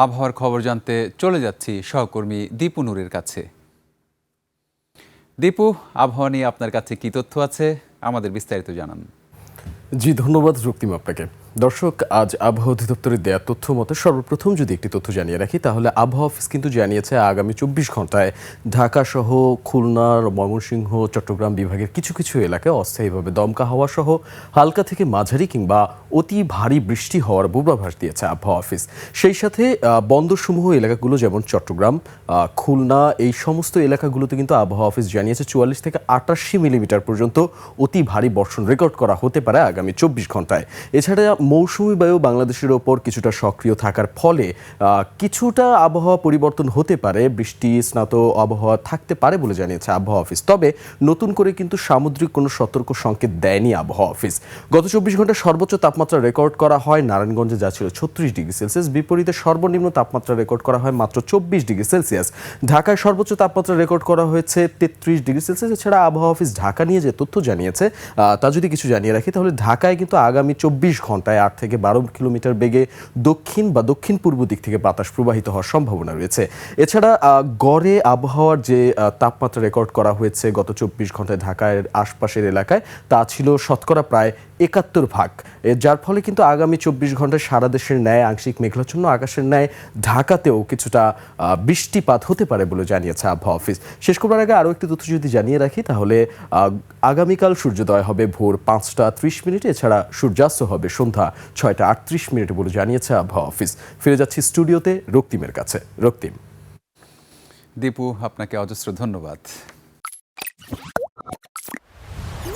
আবহাওয়ার খবর জানতে চলে যাচ্ছি সহকর্মী দীপু নূরের কাছে। দীপু, আবহাওয়া নিয়ে আপনার কাছে কি তথ্য আছে, আমাদের বিস্তারিত জানান। জি, ধন্যবাদ রক্তিম আপনাকে। দর্শক, আজ আবহাওয়া অধিদপ্তরের দেয়া তথ্য মতে সর্বপ্রথম যদি একটি তথ্য জানিয়ে রাখি, তাহলে আবহাওয়া অফিস কিন্তু জানিয়েছে আগামী 24 ঘন্টায় ঢাকা সহ খুলনা, ময়মনসিংহ, চট্টগ্রাম বিভাগের কিছু কিছু এলাকায় অস্থায়ীভাবে দমকা হাওয়া সহ হালকা থেকে মাঝারি কিংবা অতি ভারী বৃষ্টি হওয়ার পূর্বাভাস দিয়েছে আবহাওয়া অফিস। সেই সাথে বন্দরসমূহ এলাকাগুলো যেমন চট্টগ্রাম, খুলনা, এই সমস্ত এলাকাগুলোতে কিন্তু আবহাওয়া অফিস জানিয়েছে 44 থেকে 88 মিলিমিটার পর্যন্ত অতি ভারী বর্ষণ রেকর্ড করা হতে পারে আগামী 24 ঘন্টায়। এছাড়া মৌসুমি বায়ু বাংলাদেশের ওপর কিছুটা সক্রিয় থাকার ফলে কিছুটা আবহাওয়া পরিবর্তন হতে পারে, বৃষ্টি স্নাত আবহাওয়া থাকতে পারে বলে জানিয়েছে আবহাওয়া অফিস। তবে নতুন করে কিন্তু সামুদ্রিক কোনো সতর্ক সংকেত দেয়নি আবহাওয়া অফিস। গত 24 ঘন্টায় সর্বোচ্চ তাপমাত্রা রেকর্ড করা হয় নারায়ণগঞ্জে, যা ছিল 36 ডিগ্রি সেলসিয়াস। বিপরীতে সর্বনিম্ন তাপমাত্রা রেকর্ড করা হয় মাত্র 24 ডিগ্রি সেলসিয়াস। ঢাকায় সর্বোচ্চ তাপমাত্রা রেকর্ড করা হয়েছে 33 ডিগ্রি সেলসিয়াস। এছাড়া আবহাওয়া অফিস ঢাকা নিয়ে যে তথ্য জানিয়েছে তা যদি কিছু জানিয়ে রাখি, তাহলে ঢাকায় কিন্তু আগামী 24 ঘন্টায় 8 থেকে 12 কিলোমিটার বেগে দক্ষিণ বা দক্ষিণ পূর্ব দিক থেকে বাতাস প্রবাহিত হওয়ার সম্ভাবনা রয়েছে। এছাড়া গড়ে আবহাওয়ার যে তাপমাত্রা রেকর্ড করা হয়েছে গত 24 ঘন্টায় ঢাকার আশপাশের এলাকায়, তা ছিল শতকরা প্রায় 71 ভাগ, যার ফলে কিন্তু আগামী 24 ঘন্টায় সারা দেশের ন্যায় আংশিক মেঘাচ্ছন্ন আকাশের ন্যায় ঢাকাতেও কিছুটা বৃষ্টিপাত হতে পারে বলে জানিয়েছে আবহাওয়া অফিস। শেষ করার আগে আরও একটি তথ্য যদি জানিয়ে রাখি, তাহলে আগামীকাল সূর্যোদয় হবে ভোর 5টা 30 মিনিটে। এছাড়া সূর্যাস্ত হবে সন্ধ্যা 6টা 38 মিনিটে বলে জানিয়েছে আবহাওয়া অফিস। ফিরে যাচ্ছি স্টুডিওতে রক্তিমের কাছে। রক্তিম। দীপু, আপনাকে অজস্র ধন্যবাদ।